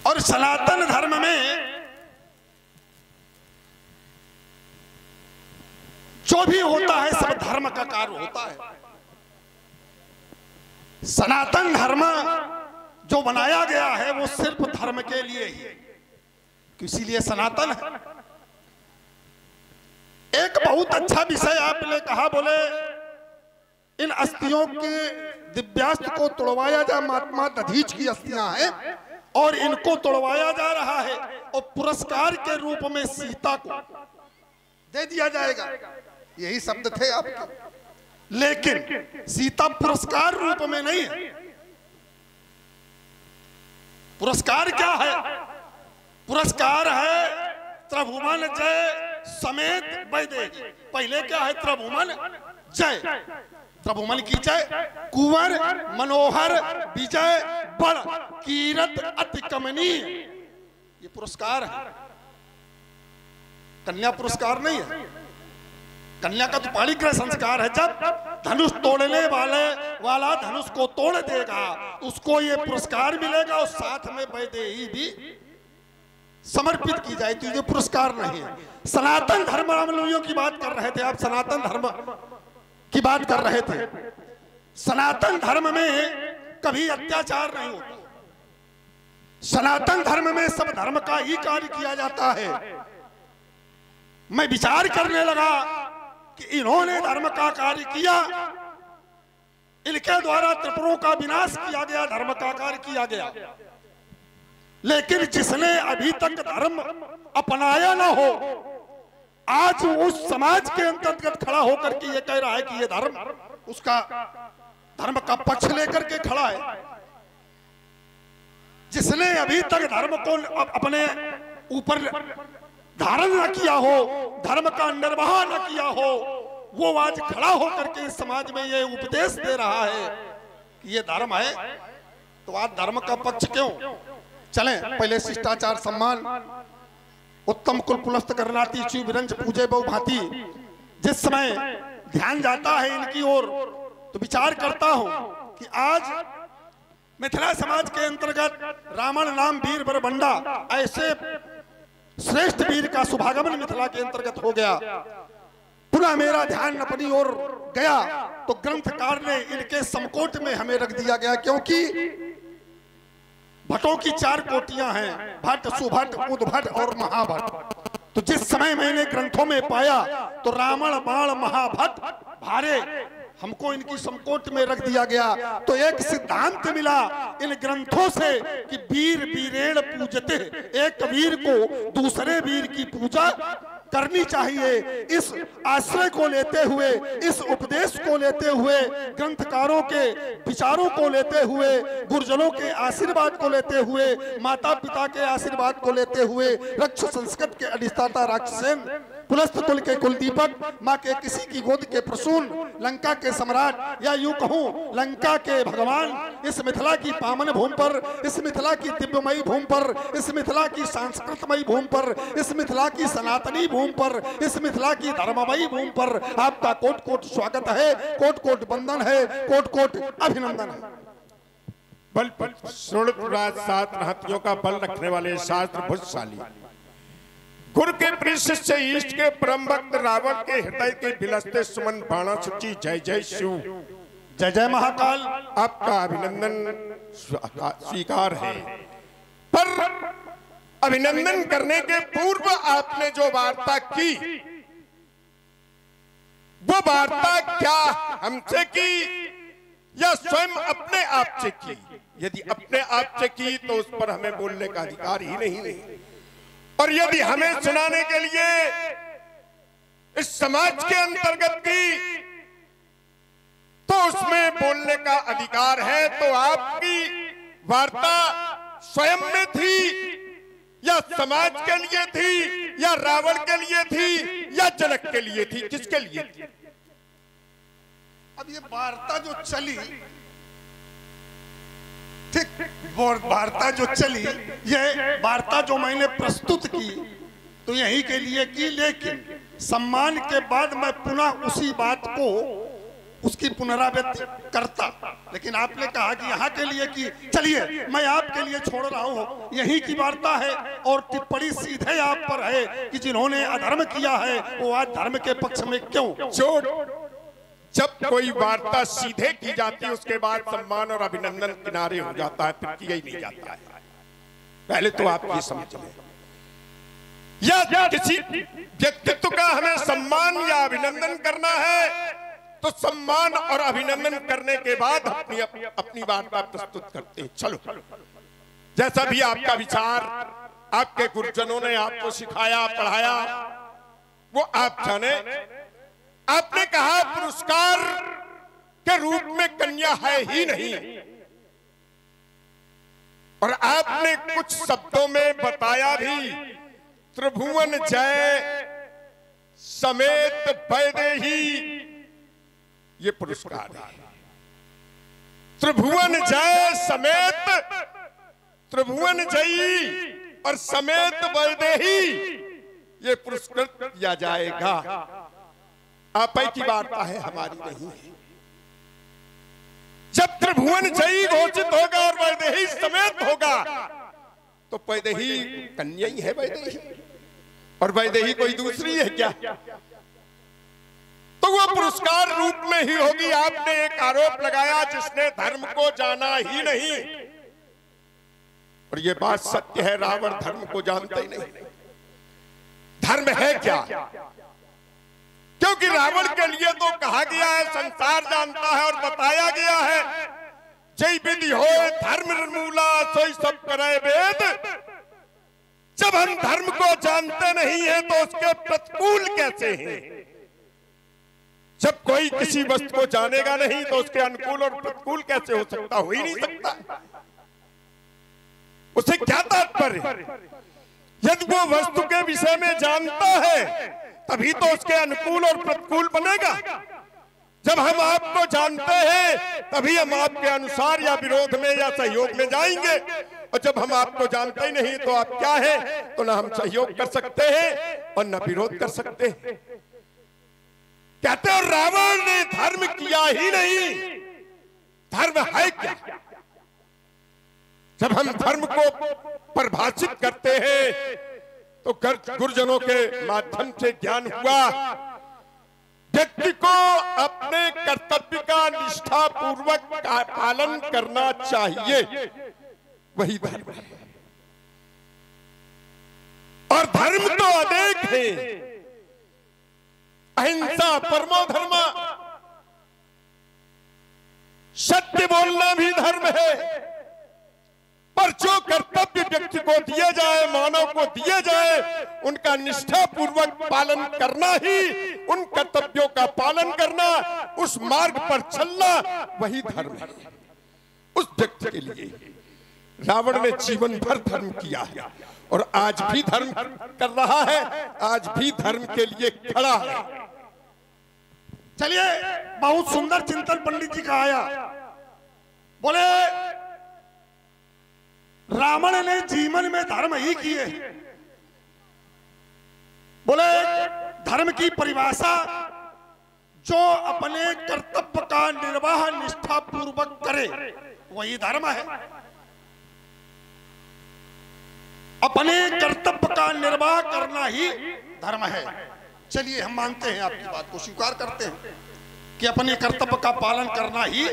और सनातन धर्म में जो भी होता है सब धर्म का कार्य होता है। सनातन धर्म जो बनाया गया है वो सिर्फ धर्म के लिए ही, इसीलिए सनातन है। एक बहुत अच्छा विषय आपने कहा, बोले इन अस्थियों के दिव्यास्त्र को तोड़वाया जा, महात्मा दधीच की अस्थियां हैं और इनको तोड़वाया जा रहा है और पुरस्कार के रूप में सीता को दे दिया जाएगा, यही शब्द थे आपके। लेकिन सीता पुरस्कार रूप में नहीं है। पुरस्कार क्या है? पुरस्कार है त्रिभुवन जय समेत वैदेही। पहले क्या है? त्रिभुवन जय, त्रिभुवन की जय, कुंवर मनोहर विजय बड़ कीरत अति कमनीय, ये पुरस्कार है। कन्या पुरस्कार नहीं है। कन्या का तो पाणिग्रह संस्कार है। जब धनुष तोड़ने वाला धनुष को तोड़ देगा उसको ये पुरस्कार मिलेगा और साथ में वैदेही भी समर्पित की जाए, तो ये पुरस्कार नहीं है। सनातन धर्मावलंबियों की बात कर रहे थे आप, सनातन धर्म की बात कर रहे थे। सनातन धर्म में कभी अत्याचार नहीं होता। सनातन धर्म में सब धर्म का ही कार्य किया जाता है। मैं विचार करने लगा कि इन्होंने धर्म का कार्य किया, इनके द्वारा त्रिपुरों का विनाश किया गया, धर्म का कार्य किया गया। लेकिन जिसने अभी तक धर्म अपनाया ना हो, आज उस समाज के अंतर्गत खड़ा होकर के ये कह रहा है कि ये धर्म, उसका धर्म का पक्ष लेकर के खड़ा है। जिसने अभी तक धर्म को अपने ऊपर धारण न किया हो, धर्म का निर्वाह न किया हो, वो आज खड़ा होकर के इस समाज में ये उपदेश दे रहा है कि ये धर्म है, तो आज धर्म का पक्ष क्यों? चलें पहले शिष्टाचार सम्मान, उत्तम कुल पुलस्त करनाती चू विरंज पूजे बहु भांति। जिस समय ध्यान जाता है इनकी ओर तो विचार करता हूं कि आज मिथिला समाज के अंतर्गत रावण नाम वीर बरबंडा, ऐसे श्रेष्ठ वीर का शुभागमन मिथिला के अंतर्गत हो गया। पुनः मेरा ध्यान अपनी ओर गया तो ग्रंथकार ने इनके समकोट में हमें रख दिया गया, क्योंकि भट्टों की 4 कोटियां हैं, भट्ट, सुभट्ट, उद्भट और महाभट्ट। तो जिस समय मैंने ग्रंथों में पाया तो रावण बाण महाभट्ट भारे हमको इनकी समकोट में रख दिया गया। तो एक सिद्धांत मिला इन ग्रंथों से कि वीर वीरेण पूजते, एक वीर को दूसरे वीर की पूजा करनी चाहिए। इस आश्रय को लेते हुए, इस उपदेश को लेते हुए, ग्रंथकारों के विचारों को लेते हुए, गुरुजनों के आशीर्वाद को लेते हुए, माता पिता के आशीर्वाद को लेते हुए, रक्ष संस्कृत के अधिष्ठाता राक्षसेन, पुलस्त कुल के कुलदीपक, माँ के किसी की गोद के प्रसून, लंका के सम्राट, या यूं कहूं लंका के भगवान, इस मिथिला की पावन भूमि पर, इस मिथिला की दिव्यमयी भूमि पर, इस मिथिला की सांस्कृतमयी भूमि पर, इस मिथिला की सनातनी भूमि पर, इस मिथिला की धर्ममयी भूमि पर आपका कोट कोट स्वागत है, कोट कोट वंदन है, कोट कोट अभिनंदन है। बल श्रोणपुराज 7 हाथियों का बल रखने वाले शास्त्र भुजशाली गुरु के प्रिय शिष्य ईष्ट के परम भक्त रावण के हृदय के बिलसते सुमन बाणा सूची जय जय शिव, जय जय महाकाल। आपका अभिनंदन स्वीकार है। पर अभिनंदन करने के पूर्व आपने जो वार्ता की, वो वार्ता क्या हमसे की या स्वयं अपने आप से की? यदि अपने आप से की तो उस पर हमें बोलने का अधिकार ही नहीं, और यदि हमें सुनाने के लिए इस समाज के अंतर्गत की तो उसमें बोलने का अधिकार है। तो आपकी वार्ता स्वयं में थी या समाज के लिए थी या रावण के लिए थी या जनक के लिए थी? किसके लिए थी? अब ये वार्ता जो चली, ठीक, वो वार्ता जो चली, ये वार्ता जो मैंने प्रस्तुत की तो यही के लिए की, लेकिन सम्मान के बाद मैं पुनः उसी बात को उसकी पुनरावृत्ति करता, लेकिन आपने कहा कि यहाँ के लिए कि चलिए मैं आपके लिए छोड़ रहा हूँ, यही की वार्ता है और टिप्पणी सीधे आप पर है कि जिन्होंने अधर्म किया है वो आज धर्म के पक्ष में क्यों। जब कोई वार्ता सीधे की जाती है उसके बाद सम्मान और अभिनंदन किनारे हो जाता है, फिर किया ही नहीं जाता है। पहले तो आप ये समझ लें, या किसी व्यक्तित्व का हमें सम्मान या अभिनंदन करना है तो सम्मान और अभिनंदन करने के बाद अपनी वार्ता प्रस्तुत करते हैं। चलो, जैसा भी आपका विचार आपके गुरुजनों ने आपको सिखाया पढ़ाया वो आप जाने। आपने कहा पुरस्कार के रूप में कन्या है ही नहीं, और आपने कुछ शब्दों में बताया भी, त्रिभुवन जय समेत वैदेही ये पुरस्कार है। त्रिभुवन जय समेत, त्रिभुवन जयी और समेत वैदेही ये पुरस्कृत किया जाएगा। आप की वार्ता है, हमारी नहीं है। जब त्रिभुवन जयी घोषित होगा और वैदेही समेत होगा तो वैदेही कन्या ही है वैदेही, और वैदेही कोई दूसरी है क्या? तो वो पुरस्कार रूप में ही होगी। आपने एक आरोप लगाया जिसने धर्म को जाना ही नहीं, और ये बात सत्य है, रावण धर्म को जानता ही नहीं। धर्म है क्या? क्योंकि रावण के लिए तो कहा गया है, संसार जानता है और बताया गया है, जय विधि हो धर्म निर्मूला सोई सब करे वेद। जब हम धर्म को जानते नहीं है तो उसके प्रतिकूल कैसे हैं? जब कोई किसी वस्तु को जानेगा नहीं तो उसके अनुकूल और प्रतिकूल कैसे हो सकता? हो ही नहीं सकता। उसे क्या तात्पर्य? यदि वो वस्तु के विषय में जानता है तभी तो उसके अनुकूल और प्रतिकूल बनेगा। जब हम आपको जानते हैं तभी हम आपके अनुसार या विरोध में या सहयोग में जाएंगे, और जब हम आपको जानते ही नहीं तो आप क्या है, तो ना हम सहयोग कर सकते हैं और ना विरोध कर सकते हैं। कहते हैं रावण ने धर्म किया ही नहीं, धर्म है क्या? जब हम धर्म को परिभाषित करते हैं तो गुरुजनों के माध्यम से ज्ञान हुआ, व्यक्ति को अपने कर्तव्य का निष्ठा पूर्वक पालन करना चाहिए, वही धर्म है। और धर्म तो अनेक है, अहिंसा परमो धर्म, सत्य बोलना भी धर्म है। पर जो कर्तव्य व्यक्ति को दिए जाए, मानव को दिए जाए, उनका निष्ठा पूर्वक पालन करना ही, उन कर्तव्यों का पालन करना, उस मार्ग पर चलना, वही धर्म है उस व्यक्ति के लिए। रावण ने जीवन भर धर्म किया है और आज भी धर्म कर रहा है, आज भी धर्म के लिए खड़ा है। चलिए, बहुत सुंदर चिंतन पंडित जी का आया। बोले रावण ने जीवन में धर्म ही किए। बोले धर्म की परिभाषा जो अपने कर्तव्य का निर्वाह निष्ठा पूर्वक करे वही धर्म है। अपने कर्तव्य का निर्वाह करना ही धर्म है। चलिए, हम मानते हैं, आपकी बात को स्वीकार करते हैं कि अपने कर्तव्य का पालन करना ही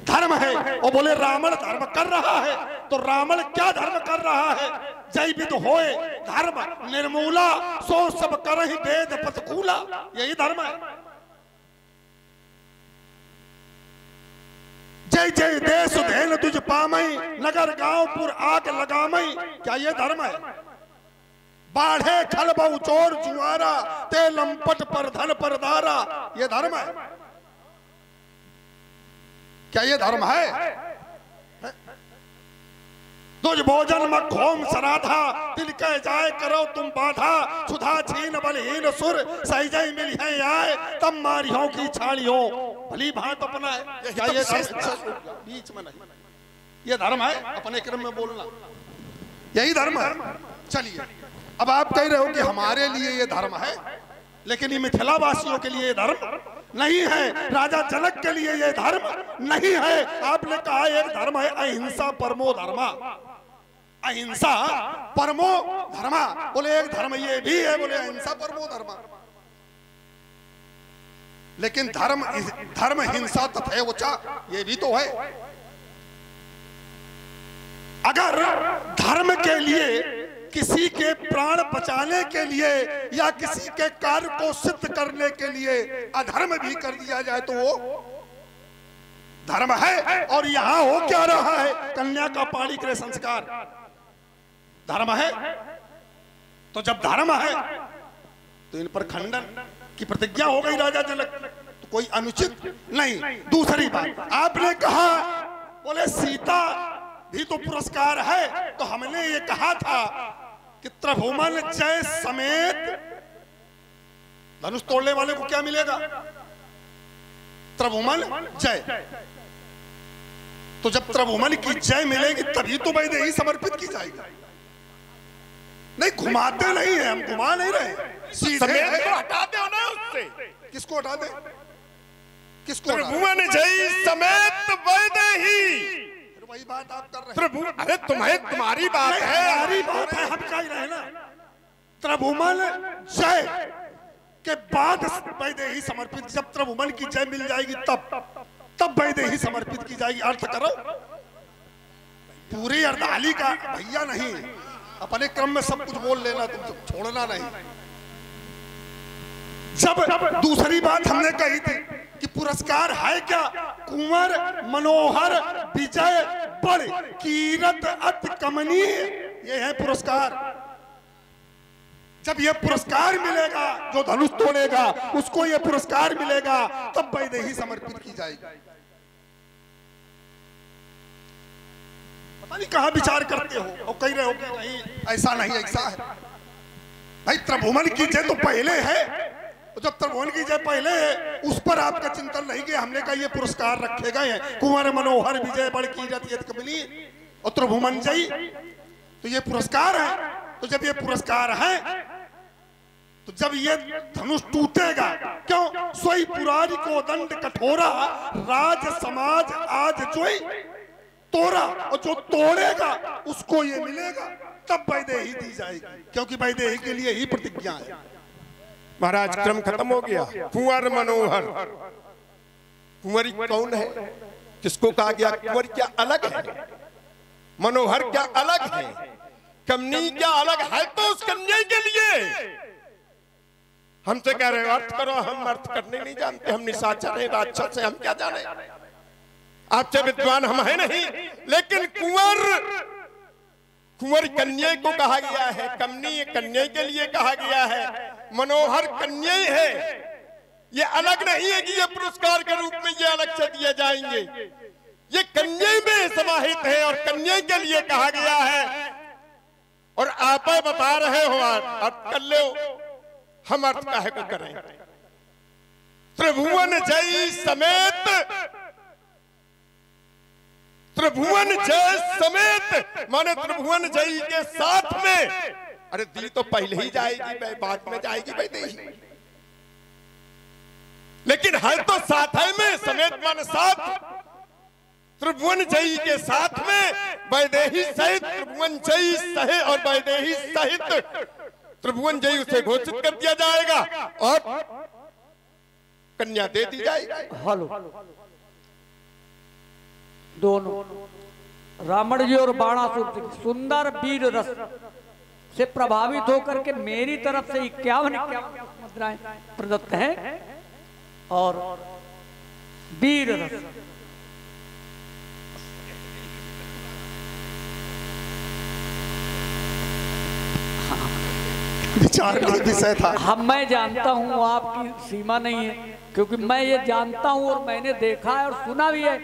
धर्म है। और बोले रावण धर्म कर रहा है, तो रावण क्या धर्म कर रहा है? जय विध होए धर्म निर्मूला सो सब करहि वेद प्रतिकूला, यही धर्म है। जय जय देश धेन तुझ पामई, नगर गांव पुर आग लगामई, क्या ये धर्म है? बाढ़े खल बहु चोर जुआरा, ते लंपट पर धन पर दारा, ये धर्म है? क्या ये धर्म है? तुझ भोजन मखोम सराधा, तिल कह जाए करो तुम बाधा, सुधा छीन बलहीन सुर, सही जय मिल है आए, तब मारियों की छाड़ियों भली भांत अपना है। क्या ये बीच में नहीं, ये धर्म है? अपने क्रम में बोलना, यही धर्म है। चलिए, अब आप कह रहे हो कि हमारे लिए ये धर्म है, लेकिन ये मिथिला वासियों के लिए ये धर्म नहीं है। राजा जनक के लिए ये धर्म नहीं है। आपने कहा एक धर्म है अहिंसा परमो धर्मा, अहिंसा परमो धर्मा। बोले एक धर्म ये भी है, बोले अहिंसा परमो धर्मा। लेकिन धर्म हिंसा तथैवचा ये भी तो है। अगर धर्म के लिए, किसी के प्राण बचाने के लिए या किसी के कार्य को सिद्ध करने के लिए अधर्म भी कर दिया जाए तो वो धर्म है। और यहां हो क्या रहा है? कन्या का पाणी करे संस्कार धर्म है। तो जब धर्म है तो इन पर खंडन की प्रतिज्ञा हो गई राजा जनक, तो कोई अनुचित नहीं। दूसरी बात आपने कहा, बोले सीता भी तो पुरस्कार है। तो हमने ये कहा था कि त्रिभुवन जय समेत धनुष तोड़ने वाले को क्या मिलेगा? त्रिभुवन जय। तो जब त्रिभुवन की जय मिलेगी तभी तो वैदेही समर्पित की जाएगी। नहीं घुमाते नहीं है, हम घुमा नहीं रहे, सीधे हटा दे ना उससे। किसको हटा दे? किसको? त्रिभुवन जय समेत वैदेही। वही बात आप कर रहे हैं। अरे तुम्हारी बात है, हमारी बात है, हम कह रहे हैं ना। त्रिभुवन जय के बाद वैदेही समर्पित। जब त्रिभुवन की जय मिल जाएगी तब वैदेही समर्पित की जाएगी। अर्थ करो पूरी अर्धाली का भैया नहीं, अपने क्रम में सब कुछ बोल लेना, तुम छोड़ना नहीं। जब दूसरी बात हमने कही थी कि पुरस्कार है क्या? कुंवर मनोहर विजय बड़ कीरत अति कमनीय, ये है पुरस्कार। जब ये पुरस्कार मिलेगा, जो धनुष तोड़ेगा उसको ये पुरस्कार मिलेगा, तब वैदेही समर्पित की जाएगी। पता नहीं कहां विचार करते हो और कह रहे हो कि नहीं ऐसा नहीं ऐसा है। भाई त्रिभुवन की जय तो पहले है। जब त्रिभुवन की जय पहले है उस पर आपका चिंतन नहीं कि हमने कहा ये पुरस्कार रखे गए हैं, कुंवर मनोहर विजय बड़ कीरत यति कमनीय और त्रिभुवन जय, तो ये पुरस्कार है। तो जब ये पुरस्कार है तो जब ये धनुष टूटेगा, क्यों? सोई पुरारी को दंड कठोरा, राज समाज आज जोई तोड़ा, और जो तोड़ेगा उसको ये मिलेगा, तब वैदेही दी जाएगी, क्योंकि वैदेही के लिए ही प्रतिज्ञा है। महाराज क्रम खत्म हो गया। कुंवर मनोहर, कुंवरी कौन है? किसको कहा गया कुंवर? क्या अलग है? मनोहर क्या अलग है? कमनी क्या अलग है? तो उस कन्या के लिए हमसे कह रहे हो अर्थ करो। हम अर्थ करने नहीं जानते, हम निशाचर हैं, राक्षस हैं, हम क्या जाने? आपसे विद्वान हम है नहीं। लेकिन कुंवर कन्या को कहा गया है, कमनी कन्या के लिए कहा गया है, मनोहर कन्या है। ये अलग नहीं है कि ये पुरस्कार के रूप में ये अलग से दिए जाएंगे। ये कन्या में समाहित है और कन्या के लिए कहा गया है। और आप बता रहे हो अर्थ कर लो, हम अर्थ काहे को करें? त्रिभुवन जय समेत, त्रिभुवन जय समेत माने त्रिभुवन जय के साथ में। अरे दी तो पहले ही जाएगी, बाद में जाएगी वैदेही, लेकिन हर तो साथ है में। समेत माने साथ, त्रिभुवन जय के साथ में वैदेही सहित, त्रिभुवन जय सहे और वैदेही सहित त्रिभुवन जय उसे घोषित कर दिया जाएगा और कन्या दे दी जाएगी। हेलो दोनों रावण जी और बाणासुर सुंदर वीर रस से प्रभावित होकर के मेरी तरफ से 51 मुद्राएं प्रदत्त हैं और वीर रस विचार का विषय था। हम मैं जानता हूं आपकी सीमा नहीं है, क्योंकि मैं ये जानता हूं और मैंने देखा है और सुना भी है।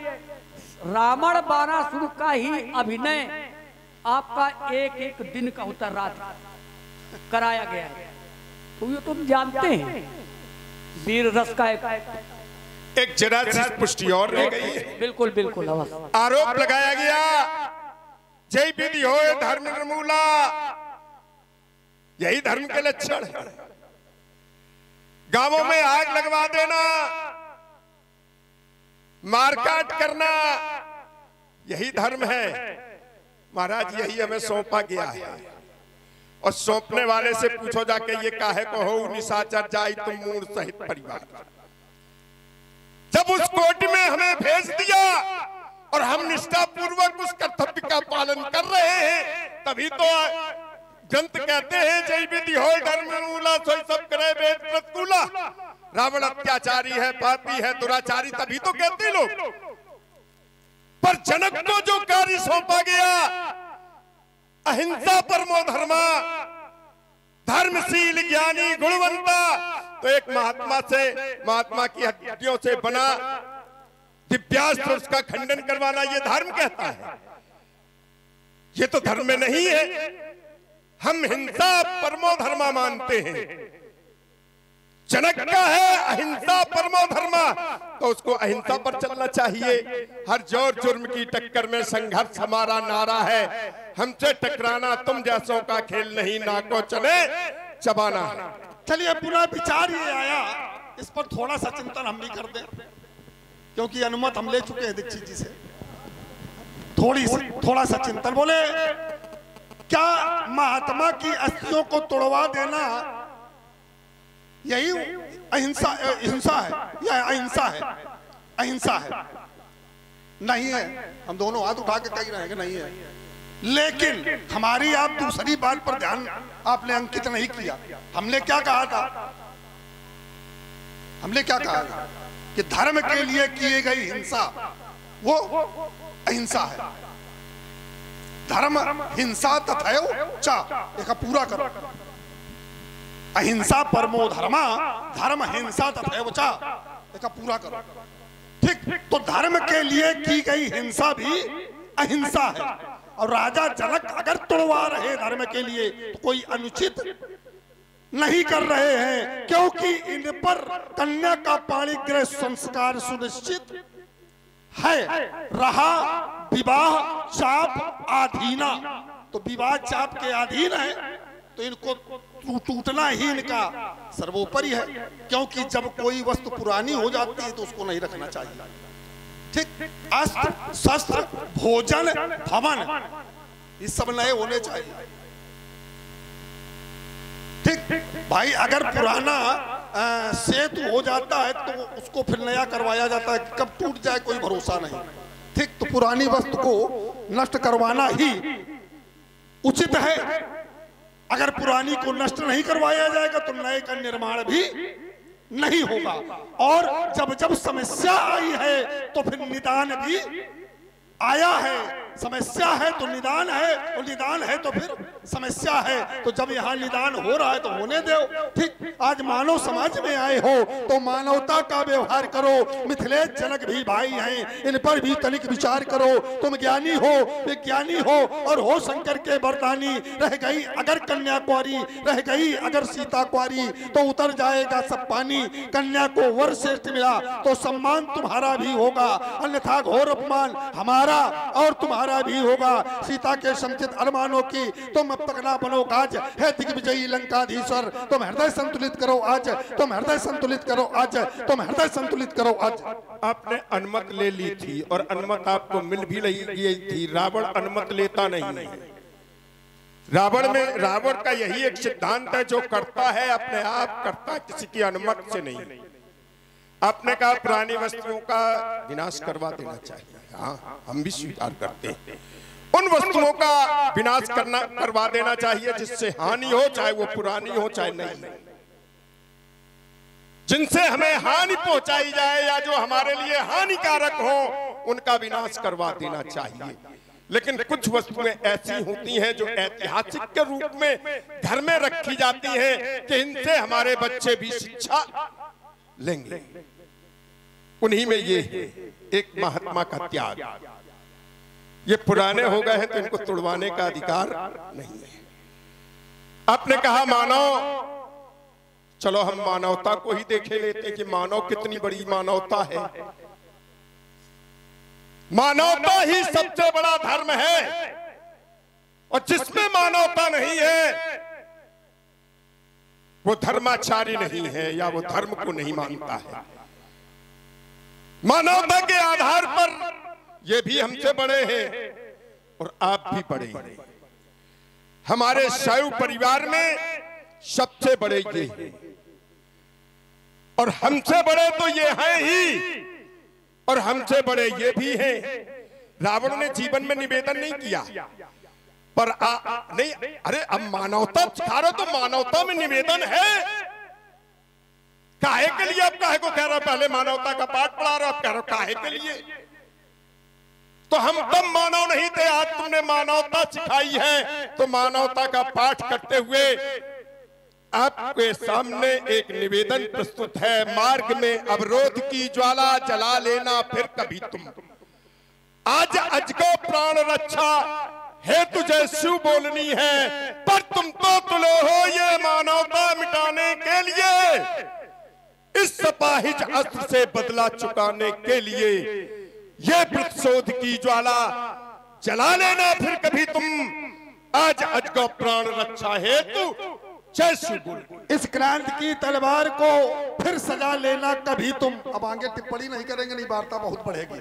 रावण बाणासुर का ही अभिनय आपका एक एक दिन का होता, रात कराया गया है, तो ये तुम जानते हैं। वीर रस का एक जरा सी पुष्टि और रह गई है। बिल्कुल बिल्कुल अवश्य। आरोप लगाया गया जय विधि हो धर्म निर्मूला, यही धर्म के लक्षण है। गांवों में आग लगवा देना, मारकाट करना, यही धर्म है। महाराज यही हमें सौंपा गया है। और सौंपने वाले से पूछो जाके ये काहे को हो निशाचर जाई तुम मूड सहित परिवार। जब उस कोर्ट में हमें भेज दिया और हम निष्ठा पूर्वक उस कर्तव्य का पालन कर रहे हैं, तभी तो ग्रंथ कहते हैं जय विधि हो धर्म मूला सोई सब करे वेद प्रतिकूला। रावण अत्याचारी है, पापी है, दुराचारी, तभी तो कहते लोग। पर जनक को जो कार्य सौंपा गया, अहिंसा परमो धर्मा, धर्मशील ज्ञानी गुणवंता, तो एक महात्मा से, महात्मा की हड्डियों से बना दिव्यास्त्र उसका खंडन करवाना ये धर्म कहता है? ये तो धर्म में नहीं है। हम हिंसा परमो धर्मा मानते हैं। जनक का है अहिंसा परमो धर्मा, तो उसको अहिंसा पर चलना चाहिए। हर जोर जुर्म की टक्कर में संघर्ष हमारा नारा है। हमसे टकराना तुम जैसों का खेल नहीं, ना को चले चबाना। चलिए पूरा विचार ये आया, इस पर थोड़ा सा चिंतन हम भी कर दें, क्योंकि अनुमति हम ले चुके हैं दीक्षित जी से। थोड़ा सा चिंतन। बोले क्या महात्मा की अस्थियों को तोड़वा देना यही अहिंसा है या अहिंसा है? अहिंसा है नहीं है, हम दोनों हाथ उठा के कह रहे हैं कि नहीं है। लेकिन हमारी आप दूसरी बात पर ध्यान आपने अंकित नहीं किया। हमने क्या कहा था? हमने क्या कहा था कि धर्म के लिए किए गई हिंसा वो अहिंसा है। धर्म हिंसा तथैव च, देखा पूरा करो। अहिंसा परमो धर्मा, धर्म हिंसा तथैव च, देखा पूरा करो। ठीक, तो धर्म के लिए की गई हिंसा भी अहिंसा है। और राजा जनक अगर तोड़वा रहे धर्म के लिए तो कोई अनुचित नहीं कर रहे हैं, क्योंकि इन पर कन्या का पाणिग्रह संस्कार सुनिश्चित है। रहा विवाह चाप आधीना, तो विवाह चाप के अधीन है, तो इनको टूटना ही इनका सर्वोपरि है। क्योंकि जब कोई वस्तु पुरानी हो जाती है तो उसको नहीं रखना चाहिए। ठीक, अस्त्र शस्त्र भोजन भवन ये सब नए होने चाहिए। ठीक भाई, अगर पुराना सेतु हो जाता है तो उसको फिर नया करवाया जाता है, कब टूट जाए कोई भरोसा नहीं। ठीक, तो पुरानी वस्तु को नष्ट करवाना ही उचित है। अगर पुरानी को नष्ट नहीं करवाया जाएगा तो नए का निर्माण भी नहीं होगा। और जब जब समस्या आई है तो फिर निदान भी आया है। समस्या है तो निदान है, और निदान है तो फिर समस्या है। तो जब यहाँ निदान हो रहा है तो होने दो। ठीक, आज मानव समाज में आए हो तो मानवता का व्यवहार करो। मिथिलेश जनक भी भाई हैं, इन पर भी तनिक विचार करो। तुम ज्ञानी हो, विज्ञानी हो और हो शंकर के वरदानी। रह गई अगर कन्या कुंवारी, रह गई अगर सीता कुंवारी, तो उतर जाएगा सब पानी। कन्या को वर श्रेष्ठ मिला तो सम्मान तुम्हारा भी होगा, अन्यथा घोर अपमान हमारा और तुम्हारा भी होगा। सीता के संचित अरमानों की तुम अब तक ना बनो काज, है दिग्विजयी लंकाधीश्वर। तुम हृदय संतुलित करो आज, तुम हृदय संतुलित करो आज, तुम हृदय संतुलित करो आज। आपने अनुमति ले ली थी और अनुमति आपको मिल भी गई थी। रावण अनुमति लेता नहीं। रावण का यही एक सिद्धांत है, जो करता है अपने आप करता है, किसी की अनुमति से नहीं। आपने कहा पुरानी वस्तुओं का विनाश करवा देना चाहिए। हाँ, हम भी स्वीकार करते हैं। उन वस्तुओं का विनाश करवा देना चाहिए जिससे हानि हो, चाहे वो पुरानी हो चाहे नहीं। जिनसे हमें हानि पहुंचाई जाए या जो हमारे लिए हानिकारक हो, उनका विनाश करवा देना चाहिए। लेकिन कुछ वस्तुएं ऐसी होती हैं जो ऐतिहासिक के रूप में घर में रखी जाती हैं कि इनसे हमारे बच्चे भी शिक्षा लेंगे। उन्हीं में ये एक महात्मा का त्याग। ये पुराने हो गए हैं तो इनको तोड़वाने का अधिकार नहीं है। आपने कहा मानव, चलो हम मानवता को ही देखे लेते कि मानव कितनी बड़ी मानवता है। मानवता ही सबसे बड़ा धर्म है, और जिसमें मानवता नहीं है वो धर्माचारी नहीं है या वो धर्म को नहीं मानता है। मानवता के आधार पर ये भी हमसे बड़े हैं और आप भी बड़े हैं। हमारे शैव परिवार में सबसे बड़े ये हैं और हमसे बड़े तो ये हैं ही और हमसे बड़े ये भी हैं। रावण ने जीवन में निवेदन नहीं किया पर नहीं, अरे अब मानवता सिखा रहे तो मानवता में निवेदन है। काहे के लिए अब काहे को कह रहा, पहले मानवता का पाठ पढ़ा रहा, अब कह रहा काहे के लिए। तो हम तब मानव नहीं थे, आज तुमने मानवता सिखाई है। तो मानवता का पाठ करते हुए आपके सामने एक निवेदन प्रस्तुत है। मार्ग में अवरोध की ज्वाला जला लेना फिर कभी तुम। आज अजगो प्राण रक्षा है तुझे शिव बोलनी है, पर तुम तो तुले हो ये मानवता मिटाने के लिए। इस सपाहिज अस्त्र से बदला चुकाने के लिए ये प्रतिशोध की ज्वाला जला लेना फिर कभी तुम। आज अजगो प्राण रक्षा हेतु जय शिव बोल। इस क्रांति की तलवार को फिर सजा लेना कभी तुम। अब आगे टिप्पणी नहीं करेंगे, नहीं वार्ता बहुत बढ़ेगी।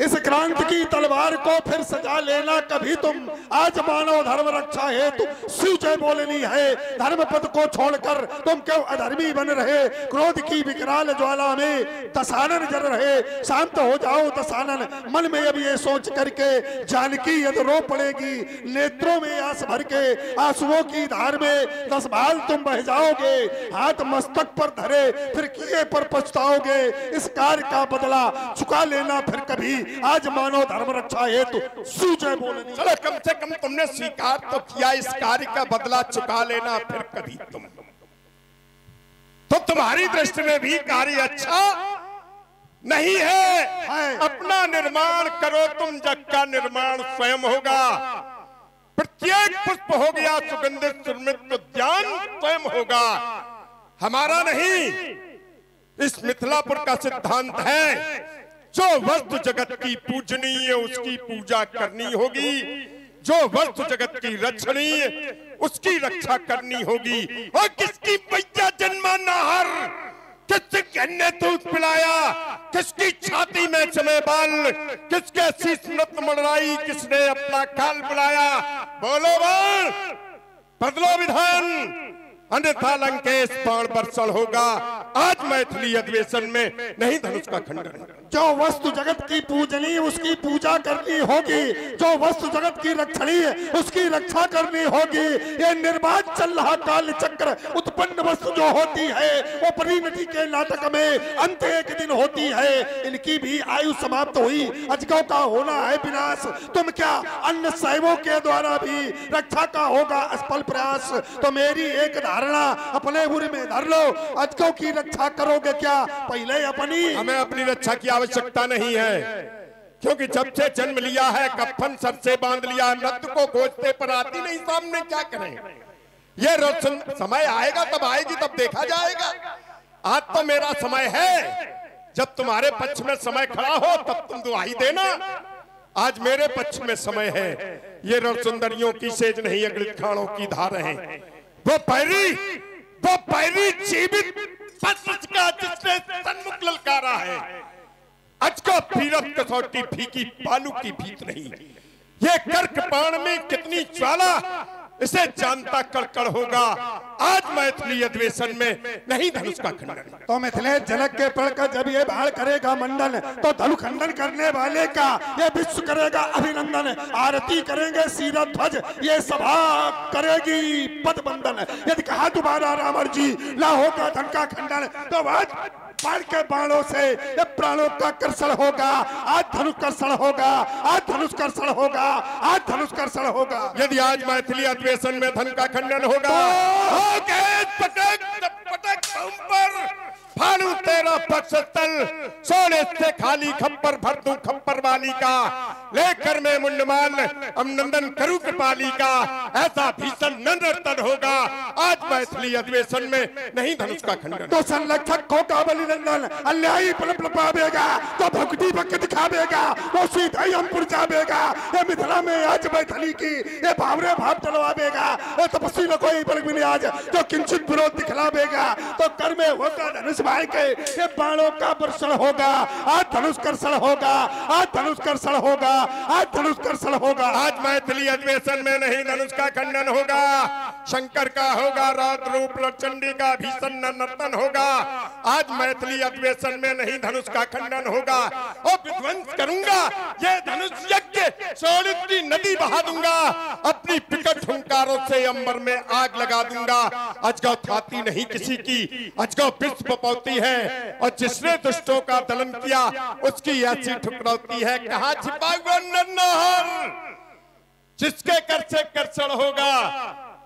इस क्रांति की तलवार को फिर सजा लेना कभी तुम। आज मानव धर्म रक्षा है तुम शिव जय बोलनी है। धर्म पद को छोड़कर तुम क्यों अधर्मी बन रहे। क्रोध की विकराल ज्वाला में दशानन जल रहे। शांत हो जाओ दशानन, मन में अब ये सोच करके जानकी यदि रो पड़ेगी। नेत्रों में आंस भर के आंसुओं की धार में 10 बाल तुम बह जाओगे। हाथ मस्तक पर धरे फिर किए पर पछताओगे। इस कार्य का बदला चुका लेना फिर कभी। आज मानव धर्म रक्षा है तो शिव जय बोलनी। चलो कम से कम तुमने स्वीकार तो किया, इस कार्य का बदला चुका लेना फिर कभी तुम। तो तुम्हारी दृष्टि में भी कार्य अच्छा नहीं है। अपना निर्माण करो तुम, जग का निर्माण स्वयं होगा। प्रत्येक पुष्प हो गया सुगंधित सुरमित उद्यान स्वयं होगा, हमारा नहीं। इस मिथिलापुर का सिद्धांत है जो वस्तु जगत की पूजनीय उसकी पूजा करनी होगी, जो वस्तु जगत की रक्षणीय उसकी रक्षा करनी होगी। और किसकी मैया जन्मा नाहर, किसके ने दूध पिलाया, किसकी छाती में चले बाल, किसके शीश नत मड़राई, किसने अपना काल बुलाया। बोलो बोल, बदलो विधान, अन्यथा लंकेश बाण बरसल होगा। आज मैथिली अधिवेशन में नहीं धनुष का खंडन। जो वस्तु जगत की पूजनीय उसकी पूजा करनी होगी, जो वस्तु जगत की रक्षणीय उसकी रक्षा करनी होगी। ये निर्बाध चल रहा काल चक्र, उत्पन्न वस्तु जो होती है वो परिणति के नाटक में अंत एक दिन होती है। इनकी भी आयु समाप्त हुई, अजगौ का होना है विनाश। तुम क्या अन्य शैवों के द्वारा भी रक्षा का होगा असफल प्रयास। तो मेरी एक धारणा अपने उर में धर लो, अजगौ की रक्षा करोगे क्या? पहले अपनी। हमें अपनी रक्षा की आवश्यकता नहीं है, क्योंकि जब से जन्म लिया है कफन सर से बांध लिया। नद को खोजते पर आती नहीं सामने, क्या करें। ये रोशन समय आएगा तब आएगी, तब देखा जाएगा। आज तो मेरा समय है, जब तुम्हारे पक्ष में समय खड़ा हो तब तुम दुहाई देना। आज मेरे पक्ष में समय है। ये रण सुंदरियों की सेज नहीं, अगलित खाणों की धार है। वो पैरी जीवित का जिसने सन्मुख ललकारा है। आज का पीरत कसौटी फीकी बालू की भीत नहीं। ये कर्क बाण में कितनी ज्वाला, इसे जानता कड़कड़ होगा। आज मैथिली अधिवेशन में नहीं धनुष का खंडन। तो मिथिलेश जनक के पढ़कर जब ये बाढ़ करेगा मंडन, तो धनु खंडन करने वाले का ये विश्व करेगा अभिनंदन। आरती करेंगे सीरा ध्वज, ये सभा करेगी पद बंदन। यदि कहा दोबारा रावण जी ला होगा धन का खंडन, तो आज बाढ़ के बाणों से ये प्राणों का कर्षण होगा। आज धनुष कर्षण होगा, आज धनुष कर्षण होगा, आज धनुष कर्षण होगा। यदि आज मैथिली अधिवेशन में धन का खंडन होगा, पटक पटक पर बालू तेरा पक्ष तल, सोने से खाली खप्पर भर दूं खप्पर वाली का, लेकर मैं मुंडमाल अमनंदन करूं कृपाली का, ऐसा भीषण नंदन होगा आज मैथिली अधिवेशन में नहीं धनुष का खंडन। तो संरक्षक को काबली नंदन अन्यायी पलप पावेगा, तो भक्ति भक्त दिखावेगा, वो सीधा ही हमपुर जावेगा। ये मिथिला में आज मैथिली की ये भावरे भाव चलवावेगा, ये तपस्वी न कोई बल भी नहीं आज जो किंचित विरोध दिखलावेगा। तो कर में होगा धनुष भाई के ये बाणों का वर्षण होगा, आज धनुष कर्षण होगा, आज धनुष कर्षण होगा, आज धनुष कर्षण होगा। आज मैथिली अधिवेशन में नहीं धनुष का खंडन होगा, शंकर का होगा, रौद्र रूप चंडी का भीषण नर्तन होगा। आज मैथिली अधिवेशन में नहीं धनुष का खंडन होगा और विध्वंस करूंगा ये धनुष यज्ञ, शोणित की नदी बहा दूंगा, अपनी विकट हुंकारों से अंबर में आग लगा दूंगा। अजगौ थाती नहीं किसी की, अजगौ विश्व पपौती है, और जिसने दुष्टों का दलन किया उसकी ऐसी ठुकराती है। कहाँ छिपा हुआ नरनाहर, जिसके कर से कर्षण होगा।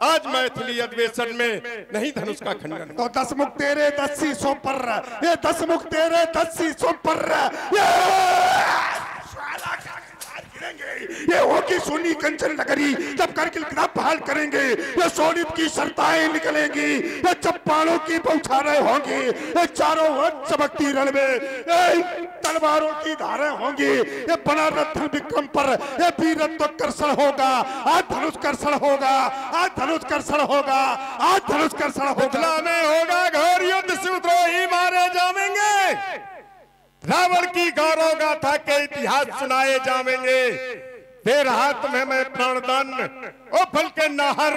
आज मैथिली अधिवेशन में नहीं धनुष का खंडन। तो 10 मुख तेरे 10 शीशों पर, ये 10 मुख तेरे 10 शीशों पर, ये होगी सुनी कंचन नगरी जब करगिल किताब बहाल करेंगे। ये शोणित की सरताएं निकलेंगी, ये चप्पाड़ों की बौछारें होंगी, ये चारों ओर चमकती रण में तलवारों की धारें होंगी। ये बना रत्न विक्रम पर ये वीरत्व कर्षण होगा, आज धनुष कर्षण होगा, आज धनुष कर्षण होगा, आज धनुष कर्षण होगा। में होगा घोर युद्ध, शूद्रोही मारे जाएंगे, रावण की गौरव गाथा के इतिहास सुनाए जाएंगे। तेरे हाथ में मैं प्राणदान, ओ फल के नाहर,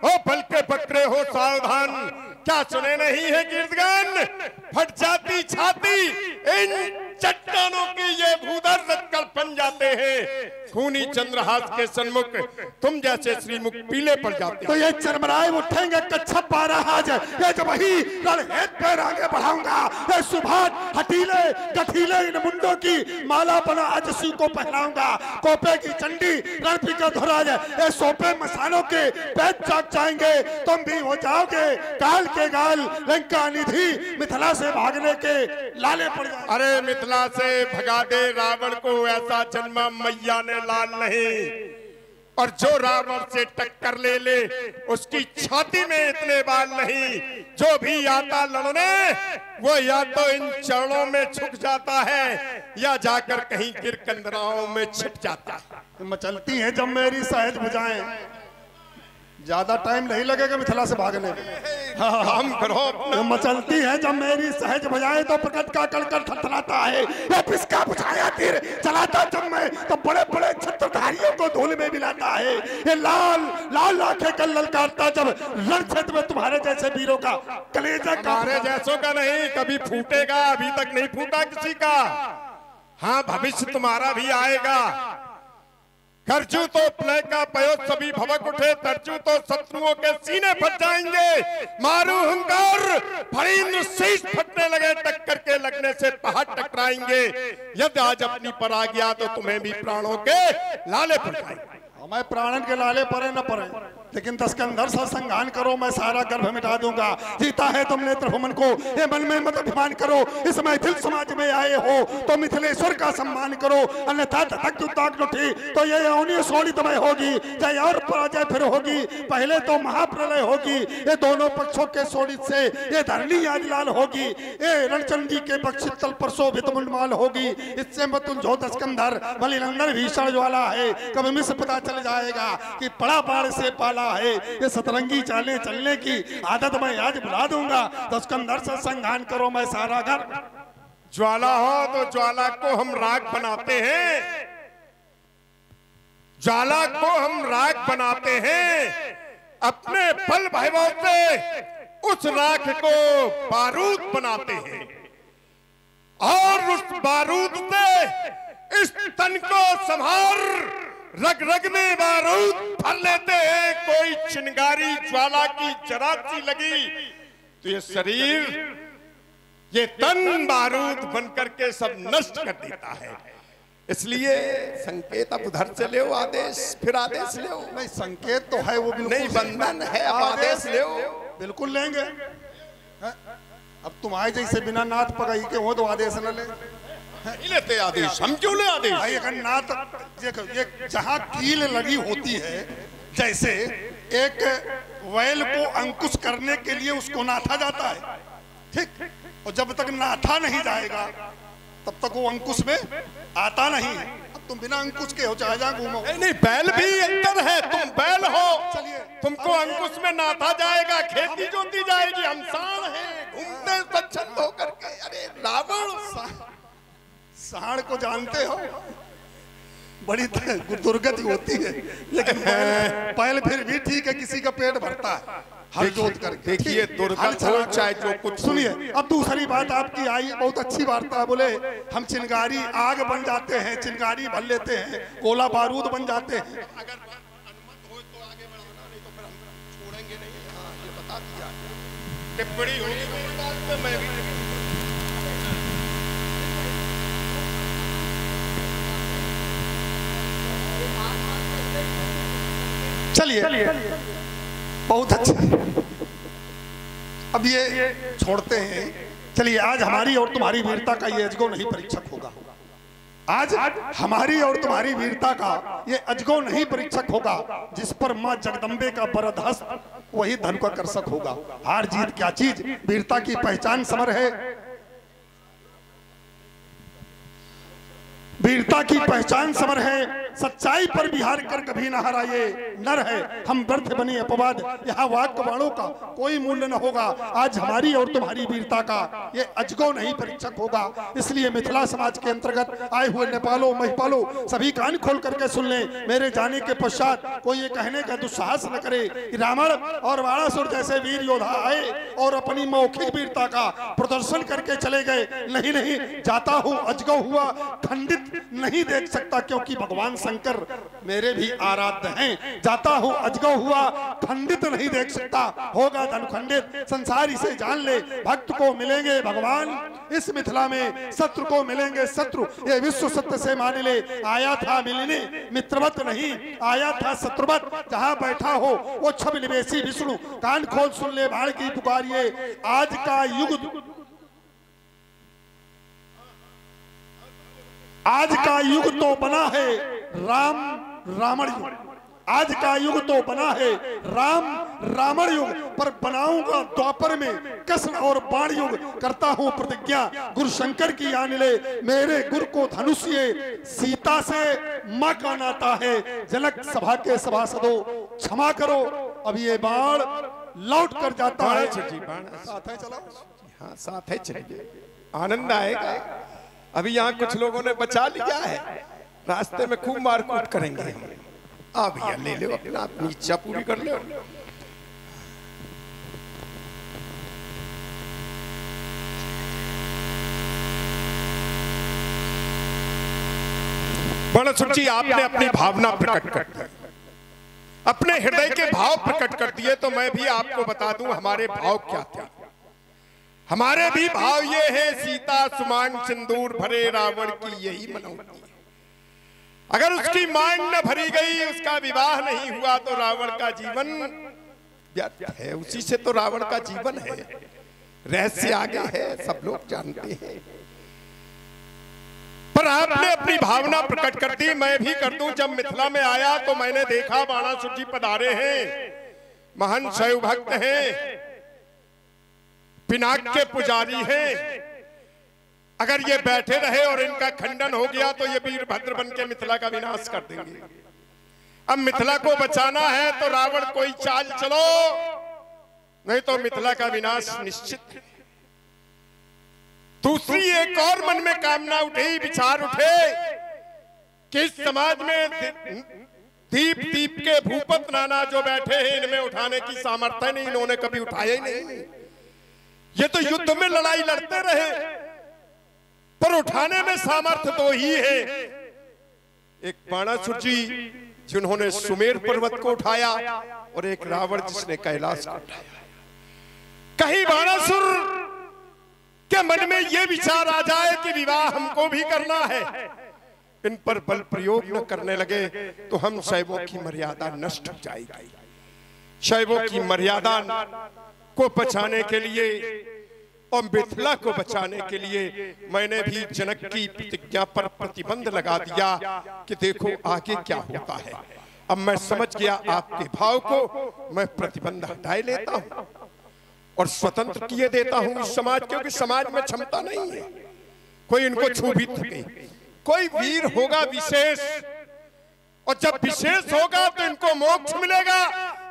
ओ फल के बकरे हो सावधान। क्या सुने नहीं है कीर्तगान, फट जाती छाती इन चट्टानों की, ये भूधर रखकर बन जाते हैं। खूनी चंद्रहास के सन्मुख तुम जैसे श्रीमुख पीले पड़ जाते। तो ये चरमराए उठेंगे कच्छप 12 आज, ये जब वही रणहेत पैर आगे बढ़ाऊंगा। ये सुभाष हटीले गठीले इन मुंडों की माला बना आज शिव को पहनाऊंगा। कोपे की चंडी रणपी का धुराज, ये सोपे मसानों के पैर चाक जाएंगे। तुम भी हो जाओगे काल के गाल, लंका निधि मिथिला से भागने के लाले पड़ जाए। अरे मिथिला से भगा दे रावण को, ऐसा जन्मा मैया ने लाल नहीं। और जो रावण से टक्कर ले ले उसकी छाती में इतने बाल नहीं। जो भी आता लड़ने वो या तो इन चरणों में झुक जाता है या जाकर कहीं गिर कंदराओं में छिप जाता है। मचलती है जब मेरी सहज भुजाएं, ज्यादा टाइम नहीं लगेगा मिथिला से भागने में। हम करो मचलती है जब मेरी सहज भुजाएं, तो प्रकट का कलकर थरथराता है। ये पिसका बुझाया तीर चलाता जब मैं, तो बड़े बड़े छत्रधारियों को धूल में मिलाता है। ये लाल लाल आंखें कल ललकारता जब रण क्षेत्र में तुम्हारे जैसे वीरों का कलेजा, हमारे जैसों का नहीं कभी फूटेगा, अभी तक नहीं फूटा किसी का। हाँ भविष्य तुम्हारा भी आएगा। करजू तो प्ले का पयो सभी भवक उठे, तरजू तो शत्रुओं के सीने फट जाएंगे। मारू हुंकार फरींद्र शीश फटने लगे, टक्कर के लगने से पहाड़ टकराएंगे। यदि आज अपनी पर आ गया तो तुम्हें भी प्राणों के लाले पड़ जाएंगे। हमें प्राणन के लाले पड़े न पड़े, लेकिन दस्कंधर सा संघान करो, मैं सारा गर्भ मिटा दूंगा। जीता है तुम नेत्रभुमन को, ये मन में मत अभिमान करो। इस मैथिल समाज में आए हो तो मिथिलेश्वर का सम्मान करो, अन्यथा धक ताक उठी तो ये अवनीय शोणित में होगी, जय और पराजय फिर होगी। पहले तो महाप्रलय होगी, ये दोनों पक्षों के शोणित से ये धरणी आज लाल होगी। ये रणचंडी के पक्षित तल पर शोभित मुंडमाल होगी। इससे मत उलझो दस्कंधर, बलिनंदन भीषण ज्वाला है। कभी मिस पता चल जाएगा कि पड़ा बाढ़ से पाला है। ये सतरंगी चालें चलने की आदत मैं आज बुला दूंगा। दस्कंधर से संघान करो, मैं सारा घर। ज्वाला हो तो ज्वाला को हम राख बनाते हैं, ज्वाला को हम राख बनाते हैं। अपने बल वैभव से उस राख को बारूद बनाते हैं, और उस बारूद से इस तन को संभार रग रग में बारूद भर लेते हैं। कोई चिंगारी ज्वाला की जरा सी लगी तो ये शरीर, ये तन बारूद बनकर के सब नष्ट कर देता है। इसलिए संकेत अब उधर से ले आदेश, फिर आदेश ले। नहीं संकेत तो है वो बिल्कुल नहीं, बंधन है, अब आदेश ले। बिल्कुल लेंगे। अब तुम आए जैसे बिना नाथ पकाई के हो तो आदेश न ले लेते आदेश, हम क्यों ले आदेश? भाई अगर नाथ ये जहाँ कील लगी होती है, जैसे एक वैल को अंकुश करने के लिए उसको नाथा जाता है, ठीक, और जब तक नाथा नहीं जाएगा तब तक वो अंकुश में आता नहीं है। अब तुम बिना अंकुश के हो चाहे जहाँ घूमो। नहीं, बैल भी अंतर है, तुम बैल हो, चलिए तुमको अंकुश में नाथा जाएगा, खेती जोती जाएगी, हम सांड हैं, घूमते स्वच्छंद होकर के। अरे रावण, सांड को जानते हो, बड़ी दुर्गति होती है, लेकिन बैल फिर भी ठीक है, किसी का पेट भरता है हल जोत करके। देखिए दुर्गत हो चाहे जो कुछ। सुनिए, अब दूसरी बात आपकी आई, बहुत अच्छी वार्ता, बोले हम चिंगारी आग बन जाते हैं, चिंगारी भर लेते हैं, गोला बारूद बन जाते हैं। अगर अनुमत हो तो आगे बढ़ाना, नहीं तो फिर हम छोड़ेंगे नहीं। हाँ, ये बता दिया, टिप्पणी होगी मेरी बात पे, मैं भी चलिए, बहुत अच्छा। अब ये छोड़ते हैं, चलिए आज हमारी और तुम्हारी वीरता का ये अजगो नहीं परीक्षक होगा। आज हमारी और तुम्हारी वीरता का ये अजगो नहीं परीक्षक होगा, जिस पर मां जगदम्बे का बरदहस्त वही धन का कर्षक होगा। हार जीत क्या चीज, वीरता की पहचान समर है, वीरता की पहचान समर है, सच्चाई पर बिहार कर कभी न हराए नर है, हम व्यर्थ बने अपवाद, यहाँ वाक्य बाणों का कोई मूल्य न होगा। आज हमारी और तुम्हारी वीरता का ये अजगो नहीं परीक्षक होगा। इसलिए मिथिला समाज के अंतर्गत आए हुए नेपालों महिपालों सभी कान खोल करके सुन लें। मेरे जाने के पश्चात कोई ये कहने का दुस्साहस न करे कि रावण और बाणासुर जैसे वीर योद्धा आए और अपनी मौखिक वीरता का प्रदर्शन करके चले गए। नहीं नहीं, जाता हूँ अजगो हुआ खंडित नहीं देख सकता, क्योंकि भगवान शंकर मेरे भी आराध्य हैं। जाता हूँ अजगो हुआ खंडित नहीं देख सकता, होगा धन खंडित संसार इसे जान ले। भक्त को मिलेंगे भगवान इस मिथिला में, शत्रु को मिलेंगे शत्रु, ये विश्व सत्य से मान ले। आया था मिलने मित्रवत नहीं, आया था शत्रुवत, जहाँ बैठा हो वो छब निवेशी विष्णु। कान खोल सुन ले बाण की पुकारिए, आज का युग, आज का युग तो बना है राम रावण युग, आज का युग तो बना है राम रावण युग, पर बनाऊंगा द्वापर में कृष्ण और बाण युग। करता हूं प्रतिज्ञा गुरु शंकर की आन ले, मेरे गुरु को धनुष्य सीता से मां का नाता है। जनक सभा के सभासदों क्षमा करो, अब ये बाण लौट कर जाता है। साथ है, चलो हाँ साथ है, चलिए आनंद आएगा। अभी यहाँ कुछ लोगों ने बचा लिया है, रास्ते में खूब मारकूट करेंगे हम। आ भैया ले लो अपना, अपनी इच्छा पूरी कर लो। बाणासुर जी, आपने अपनी भावना प्रकट कर दी, अपने हृदय के भाव प्रकट कर दिए, तो मैं भी आपको बता दूं हमारे भाव क्या थे। हमारे भी भाव ये है, सीता सुमांग सिंदूर भरे रावण की यही मनौती। अगर उसकी मांग न भरी गई, उसका विवाह नहीं हुआ, तो रावण का जीवन व्यर्थ है। उसी से तो रावण का जीवन है। रहस्य आगे है, सब लोग जानते हैं, पर आपने अपनी भावना प्रकट कर दी। मैं भी कर दूं। जब मिथिला में आया तो मैंने देखा बाणासुर जी पधारे हैं, महान शैव भक्त हैं, पिनाक के पुजारी हैं। अगर ये बैठे रहे और इनका खंडन हो गया तो ये वीरभद्र बन के मिथिला का विनाश कर देंगे। अब मिथिला को बचाना है तो रावण कोई चाल चलो, नहीं तो मिथिला का विनाश निश्चित है। दूसरी एक और मन में कामना उठे, विचार उठे कि इस समाज में दीप दीप के भूपत नाना जो बैठे हैं, इनमें उठाने की सामर्थ्य नहीं, इन्होंने कभी उठाया ही नहीं। ये तो युद्ध में लड़ाई लड़ते रहे, पर उठाने में सामर्थ्य तो ही है। एक बाणासुर जी जिन्होंने सुमेर पर्वत को उठाया, और एक रावण जिसने कैलाश को उठाया। कहीं बाणासुर के मन में यह विचार आ जाए कि विवाह हमको भी करना है, इन पर बल प्रयोग न करने लगे तो हम शैवों की मर्यादा नष्ट हो जाएगी। शैवों की मर्यादा को बचाने के लिए और मिथिला को बचाने के लिए मैंने भी जनक की प्रतिज्ञा पर प्रतिबंध लगा दिया कि देखो आगे क्या होता है। अब मैं समझ गया आपके भाव को, मैं प्रतिबंध हटाए लेता हूं और स्वतंत्र किए देता हूं इस समाज, क्योंकि समाज में क्षमता नहीं है कोई इनको छू भी सके। कोई वीर होगा विशेष, और जब विशेष होगा तो इनको मोक्ष मिलेगा।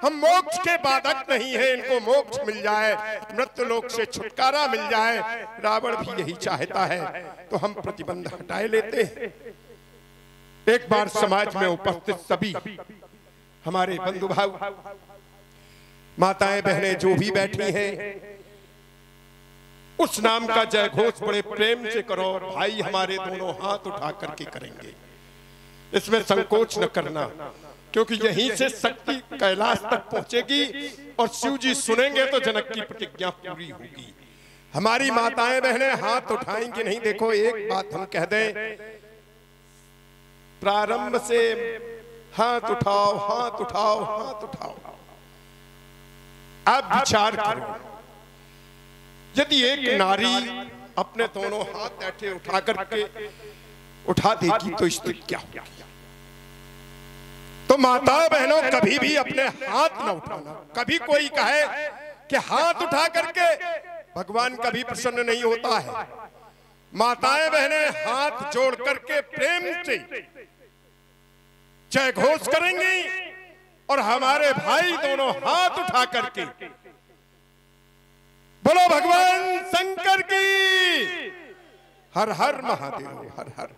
हम मोक्ष के बाधक नहीं है, इनको मोक्ष मिल जाए, मृत्यु लोक से छुटकारा मिल जाए। रावण भी यही चाहता है, तो हम प्रतिबंध हटाए लेते हैं। एक बार समाज में उपस्थित सभी हमारे बंधु भाव, माताएं बहनें जो भी बैठी हैं, उस नाम का जय घोष बड़े प्रेम से करो। भाई हमारे दोनों हाथ उठा करके करेंगे, इसमें संकोच न करना, क्योंकि यहीं से शक्ति कैलाश तक पहुंचेगी और शिव जी सुनेंगे तो जनक की प्रतिज्ञा पूरी होगी। हमारी माताएं बहनें हाथ उठाएंगी नहीं। देखो एक बात हम कह दें, प्रारंभ से हाथ उठाओ, हाथ उठाओ, हाथ उठाओ। आप विचार करो, यदि एक नारी अपने दोनों हाथ ऐठे उठा करके उठा देगी तो स्थिति क्या होगी? तो माता बहनों कभी भी अपने हाथ न उठाना। कभी कोई कहे कि हाथ उठा करके भगवान कभी प्रसन्न नहीं होता है। माताएं बहनें हाथ जोड़ करके प्रेम से जय घोष करेंगी और हमारे भाई दोनों हाथ उठा करके बोलो भगवान शंकर की हर हर महादेव, हर हर।